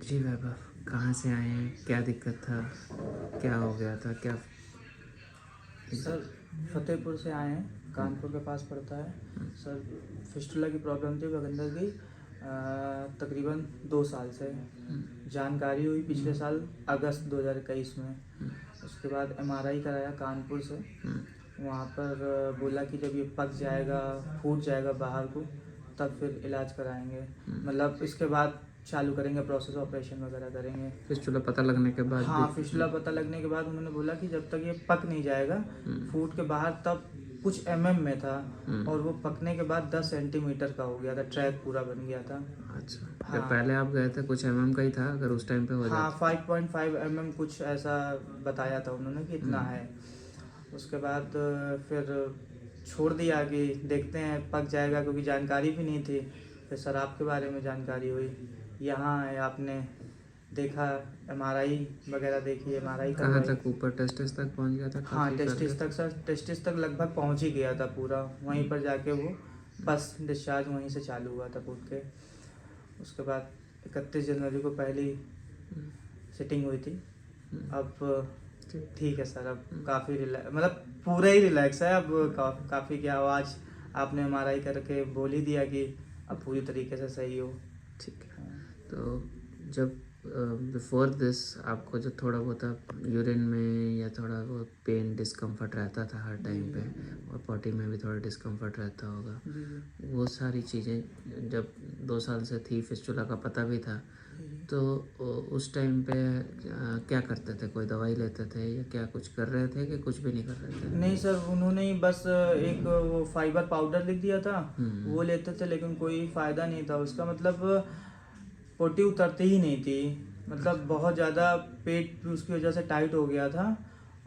जी वैभव, कहाँ से आए हैं, क्या दिक्कत था, क्या हो गया था, क्या सर फतेहपुर से आए हैं, कानपुर के पास पड़ता है। सर फिस्टुला की प्रॉब्लम थी बगंदर की, तकरीबन 2 साल से। जानकारी हुई पिछले साल अगस्त 2021 में। उसके बाद एमआरआई कराया कानपुर से। वहाँ पर बोला कि जब ये पक जाएगा, फूट जाएगा बाहर को, तब फिर इलाज कराएंगे। मतलब इसके बाद चालू करेंगे प्रोसेस, ऑपरेशन वगैरह करेंगे। फिस्टुला पता लगने के बाद हाँ, भी? फिस्टुला पता लगने के बाद उन्होंने बोला कि जब तक ये पक नहीं जाएगा फूट के बाहर, तब कुछ में था, और वो पकने के बाद 10 सेंटीमीटर का हो गया था, ट्रैक पूरा बन गया था। अच्छा, हाँ। जब पहले आप गए थे कुछ का ही था, अगर उस टाइम पे हो हाँ, जाता? 5.5 कुछ ऐसा बताया था उन्होंने कि इतना है। उसके बाद फिर छोड़ दिया कि देखते हैं पक जाएगा, क्योंकि जानकारी भी नहीं थी। फिर शराब के बारे में जानकारी हुई, यहाँ आए, आपने देखा, एमआरआई वगैरह देखी, एमआरआई कहाँ करवाई। तक ऊपर टेस्टिस तक पहुँच गया था? हाँ, काफ़ी टेस्टिस फर्क? तक सर, टेस्टिस तक लगभग पहुँच ही गया था पूरा। वहीं पर जाके वो बस डिस्चार्ज वहीं से चालू हुआ था फूट के। उसके बाद 31 जनवरी को पहली सिटिंग हुई थी। अब ठीक है सर, अब काफ़ी मतलब पूरा ही रिलैक्स है अब। काफ़ी क्या, आवाज़ आपने एमआरआई करके बोल ही दिया कि अब पूरी तरीके से सही हो। ठीक है। तो जब बिफोर दिस आपको जो थोड़ा बहुत यूरिन में या थोड़ा बहुत पेन डिस्कम्फर्ट रहता था हर टाइम पे, और पॉटी में भी थोड़ा डिस्कम्फर्ट रहता होगा, वो सारी चीज़ें जब 2 साल से थी, फिस्टुला का पता भी था, तो उस टाइम पे क्या करते थे? कोई दवाई लेते थे या क्या कुछ कर रहे थे कि कुछ भी नहीं कर रहे थे? नहीं सर, उन्होंने ही बस एक वो फाइबर पाउडर लिख दिया था, वो लेते थे, लेकिन कोई फ़ायदा नहीं था उसका। मतलब पोटी उतरती ही नहीं थी, मतलब बहुत ज़्यादा पेट भी उसकी वजह से टाइट हो गया था।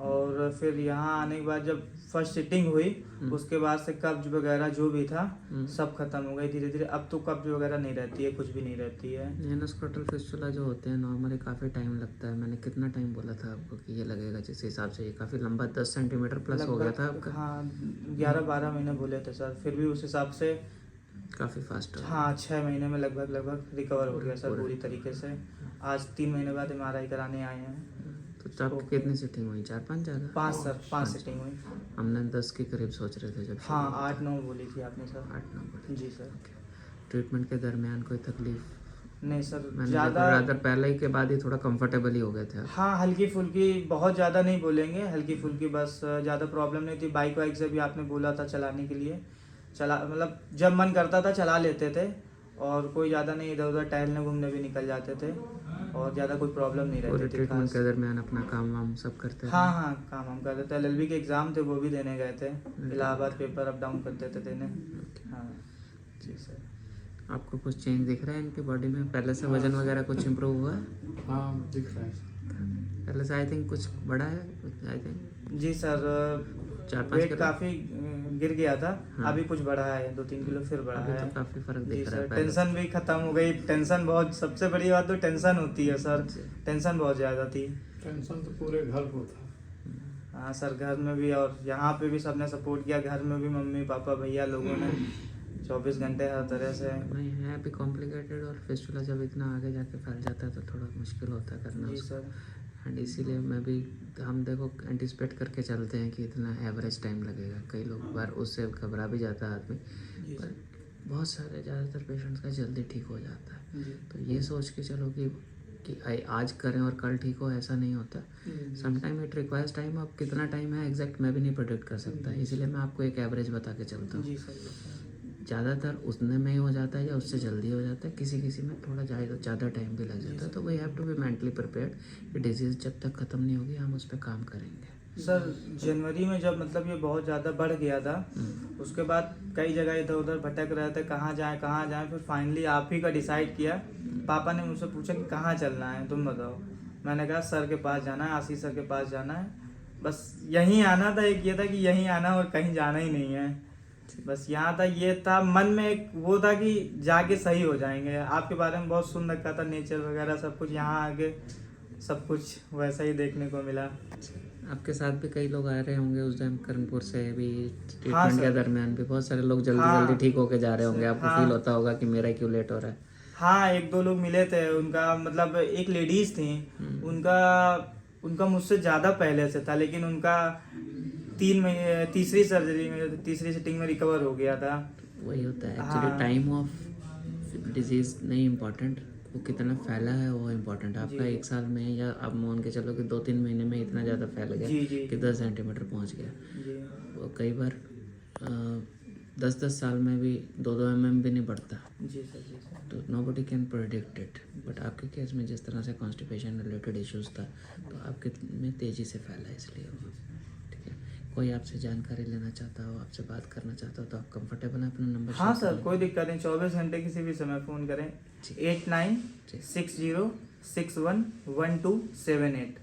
और फिर यहाँ आने के बाद जब फर्स्ट सिटिंग हुई, उसके बाद से कब्ज वगैरह जो भी था सब खत्म हो गई धीरे धीरे। अब तो कब्ज वगैरह नहीं रहती है, कुछ भी नहीं रहती है। एनोस्क्रोटल फिस्टुला जो होते हैं नॉर्मली काफ़ी टाइम लगता है। मैंने कितना टाइम बोला था आपको कि ये लगेगा? जिस हिसाब से ये काफ़ी लंबा 10 सेंटीमीटर प्लस हो गया था आपका। हाँ, 11-12 महीने बोले थे सर, फिर भी उस हिसाब से काफ़ी फास्ट हो गया। हाँ 6 महीने में लगभग रिकवर हो गया सर पूरी तरीके से। आज 3 महीने बाद एमआरआई कराने आए हैं। तो आपकी कितनी सिटिंग हुई? 4-5 ज़्यादा? 5 सर, 5 सिटिंग हुई। हमने 10 के करीब सोच रहे थे जब हाँ, 8-9 बोली थी आपने सर। 8-9 बोले। जी सर। ट्रीटमेंट के दरमियान कोई तकलीफ? नहीं सर, मैंने ज़्यादा रादर पहले ही के बाद ही थोड़ा कंफर्टेबल ही हो गए थे आप? हाँ, हल्की फुल्की, बहुत ज़्यादा नहीं बोलेंगे, हल्की फुल्की बस। ज़्यादा प्रॉब्लम नहीं थी। बाइक वाइक से भी आपने बोला था चलाने के लिए, चला मतलब जब मन करता था चला लेते थे, और कोई ज़्यादा नहीं, इधर उधर टहलने घूमने भी निकल जाते थे, और ज़्यादा कोई प्रॉब्लम नहीं पूरे रहती थी ट्रीटमेंट खास। के दरमियान अपना काम वाम सब करते थे? हाँ हाँ, काम हम करते थे। एलएलबी के एग्ज़ाम थे, वो भी देने गए थे। इलाहाबाद पेपर अप डाउन करते थे देने। हाँ जी सर। आपको कुछ चेंज दिख रहा है इनकी बॉडी में? पहले से वजन वगैरह कुछ इम्प्रूव हुआ है? हाँ, दिख रहा है। पहले से आई थिंक कुछ बढ़ा है, आई थिंक जी सर, 4-5 वेट किलो? काफ़ी गिर गया था। अभी कुछ बढ़ा है, 2-3 किलो फिर बढ़ा अभी है। तो काफ़ी फर्क जी दिख रहा है सर, पहले। टेंशन भी ख़त्म हो गई। टेंशन बहुत, सबसे बड़ी बात तो टेंशन होती है सर, टेंशन बहुत ज़्यादा थी। टेंशन तो पूरे घर को था। हाँ सर, घर में भी और यहाँ पे भी सबने सपोर्ट किया। घर में भी मम्मी पापा भैया लोगों ने 24 घंटे हर तरह से। नहीं है अभी कॉम्प्लिकेटेड, और फिस्टुला जब इतना आगे जाके फैल जाता है तो थोड़ा मुश्किल होता है करना जी उसको। सर। एंड इसीलिए मैं भी, हम देखो एंटिसिपेट करके चलते हैं कि इतना एवरेज टाइम लगेगा। कई लोग बार उससे घबरा भी जाता है आदमी, पर बहुत सारे ज़्यादातर पेशेंट्स का जल्दी ठीक हो जाता है। तो ये सोच के चलो कि आज करें और कल ठीक हो, ऐसा नहीं होता। Sometime it requires time. अब कितना टाइम है एग्जैक्ट मैं भी नहीं प्रेडिक्ट कर सकता, इसीलिए मैं आपको एक एवरेज बता के चलता हूँ। जी सर। ज़्यादातर उतने में ही हो जाता है या उससे जल्दी हो जाता है, किसी किसी में थोड़ा ज़्यादा टाइम भी लग जाता है। तो we have to be mentally prepared कि डिजीज़ जब तक ख़त्म नहीं होगी हम उस पर काम करेंगे। सर जनवरी में जब मतलब ये बहुत ज़्यादा बढ़ गया था, उसके बाद कई जगह इधर उधर भटक रहे थे, कहाँ जाएं। फिर फाइनली आप ही का डिसाइड किया। पापा ने मुझसे पूछा कि कहाँ चलना है, तुम बताओ। मैंने कहा सर के पास जाना है, आशीष सर के पास जाना है, बस यहीं आना था। एक ये था कि यहीं आना और कहीं जाना ही नहीं है, बस यहाँ था। ये था मन में एक वो था कि जाके सही हो जाएंगे। आपके बारे में बहुत सुन रखा था, नेचर वगैरह सब कुछ, यहाँ आके सब कुछ वैसा ही देखने को मिला। आपके साथ भी कई लोग आ रहे होंगे उस टाइम कानपुर से भी, हाँ ट्रीटमेंट के सर। दरमियान भी बहुत सारे लोग जल्दी हाँ जल्दी ठीक होके जा रहे होंगे। आपको हाँ फील होता होगा कि मेरा क्यों लेट हो रहा है? हाँ, एक दो लोग मिले थे, उनका मतलब एक लेडीज थी, उनका मुझसे ज़्यादा पहले से था, लेकिन उनका 3 महीने तीसरी सर्जरी में, तीसरी सिटिंग में रिकवर हो गया था। वही होता है एक्चुअली, हाँ। टाइम ऑफ डिजीज नहीं इम्पोर्टेंट, वो कितना फैला है वो इम्पोर्टेंट है। आपका जी। 1 साल में या आप मान के चलो कि 2-3 महीने में इतना ज़्यादा फैल गया जी, जी। कि 10 सेंटीमीटर पहुंच गया। जी वो कई बार 10-10 साल में भी 2-2 mm भी नहीं बढ़ता। जी सर, जी सर। तो nobody can predict it, but आपके केस में जिस तरह से कॉन्स्टिपेशन रिलेटेड इश्यूज था तो आपके में तेज़ी से फैला, इसलिए हुआ। ठीक है, कोई आपसे जानकारी लेना चाहता हो, आपसे बात करना चाहता हो तो आप कंफर्टेबल हैं, अपना नंबर हाँ शेयर सर, कोई दिक्कत नहीं, 24 घंटे किसी भी समय फ़ोन करें। जी। 8960611278।